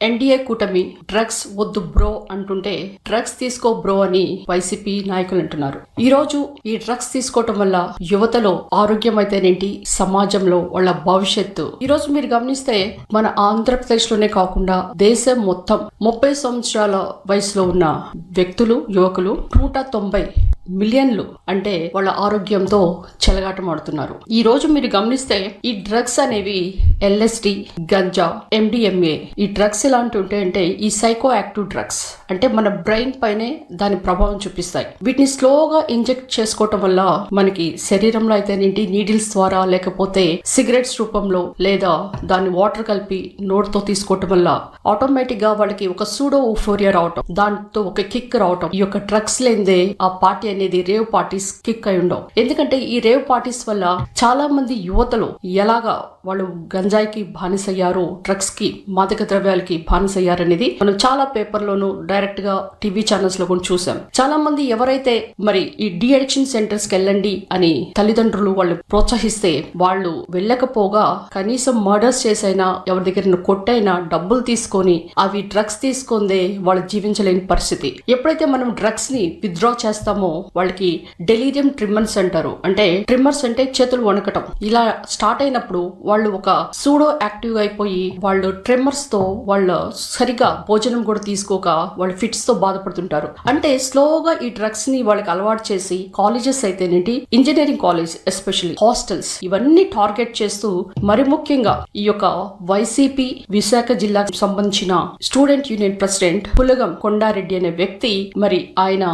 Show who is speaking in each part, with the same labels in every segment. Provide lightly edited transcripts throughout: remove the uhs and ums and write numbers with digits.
Speaker 1: NDA కూటమి drugs వద్దు bro అంటుంటే డ్రగ్స్ తీసుకో బ్రో అని వైసీపీ నాయకులు అంటున్నారు. ఈ రోజు ఈ డ్రగ్స్ తీసుకోవటం వల్ల యువతలో ఆరోగ్యం అయితేనేంటి, సమాజంలో వాళ్ళ భవిష్యత్తు. ఈ రోజు మీరు గమనిస్తే మన ఆంధ్రప్రదేశ్ లోనే కాకుండా దేశం మొత్తం 30 సంవత్సరాల వయసులో ఉన్న వ్యక్తులు, యువకులు 190 మిలియన్లు అంటే వాళ్ళ ఆరోగ్యంతో చెలగాటమాడుతున్నారు. ఈ రోజు మీరు గమనిస్తే ఈ డ్రగ్స్ అనేవి ఎల్ఎస్డి, గంజా, ఎండిఎంఏ ఈ డ్రగ్స్ ఎలాంటి ఉంటాయంటే ఈ సైకో యాక్టివ్ డ్రగ్స్ అంటే మన బ్రెయిన్ పైనే దాని ప్రభావం చూపిస్తాయి. వీటిని స్లోగా ఇంజెక్ట్ చేసుకోవటం వల్ల మనకి శరీరంలో అయితేనేంటి నీడిల్స్ ద్వారా, లేకపోతే సిగరెట్స్ రూపంలో, లేదా దాన్ని వాటర్ కలిపి నోట్తో తీసుకోవటం వల్ల ఆటోమేటిక్ గా వాళ్ళకి ఒక సూడో ఊఫోరియా రావటం, దాంతో ఒక కిక్ రావటం. ఈ యొక్క డ్రగ్స్ లేదే ఆ పార్టీ అనేది రేవ్ పార్టీస్ కిక్ అయి ఉండవు. ఎందుకంటే ఈ రేవ్ పార్టీస్ వల్ల చాలా మంది యువతలు ఎలాగా వాళ్ళు గంజాయికి బానిసయ్యారు, డ్రగ్స్ కి, మాదక ద్రవ్యాలకి బానిసయ్యారు అనేది మనం చాలా పేపర్లోను, డైరెక్ట్ గా టీవీ ఛానల్స్ లో కూడా చూసాం. చాలా మంది ఎవరైతే మరి ఈ డి అడిక్షన్ సెంటర్స్ కి వెళ్ళండి అని తల్లిదండ్రులు వాళ్ళు ప్రోత్సహిస్తే వాళ్ళు వెళ్ళకపోగా కనీసం మర్డర్స్ చేసైనా, ఎవరి దగ్గర కొట్టైనా డబ్బులు తీసుకొని అవి డ్రగ్స్ తీసుకుందే వాళ్ళు జీవించలేని పరిస్థితి. ఎప్పుడైతే మనం డ్రగ్స్ ని విత్డ్రా చేస్తామో వాళ్ళకి డెలీరియం ట్రిమ్మర్స్ అంటారు. అంటే ట్రిమ్మర్స్ అంటే చేతులు వణకటం. ఇలా స్టార్ట్ అయినప్పుడు వాళ్ళు ఒక సూడో యాక్టివ్ అయిపోయి వాళ్ళు ట్రిమ్మర్స్ తో వాళ్ళు సరిగా భోజనం కూడా తీసుకోక వాళ్ళు ఫిట్స్ తో బాధపడుతుంటారు. అంటే స్లోగా ఈ డ్రగ్స్ ని వాళ్ళకి అలవాటు చేసి కాలేజెస్ అయితేనేంటి, ఇంజనీరింగ్ కాలేజ్ ఎస్పెషల్లీ హాస్టల్స్ ఇవన్నీ టార్గెట్ చేస్తూ మరి ముఖ్యంగా ఈ యొక్క వైసీపీ విశాఖ జిల్లాకు సంబంధించిన student union president Pulagam Kondareddy అనే వ్యక్తి మరి ఆయన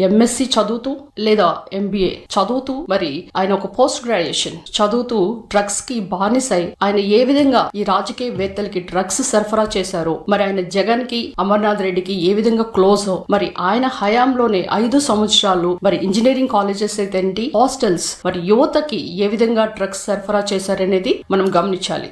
Speaker 1: ఎంఎస్సి చదువుతూ లేదా ఎంబీఏ చదువుతూ మరి ఆయన ఒక పోస్ట్ గ్రాడ్యుయేషన్ చదువుతూ డ్రగ్స్ కి బానిసై ఆయన ఏ విధంగా ఈ రాజకీయవేత్తలకి డ్రగ్స్ సరఫరా చేశారో, మరి ఆయన జగన్ కి, అమర్నాథ్ రెడ్డికి ఏ విధంగా క్లోజ్, మరి ఆయన హయాంలోనే 5 సంవత్సరాలు మరి ఇంజనీరింగ్ కాలేజెస్ అయితే హాస్టల్స్ మరి యువతకి ఏ విధంగా డ్రగ్స్ సరఫరా చేశారనేది మనం గమనించాలి.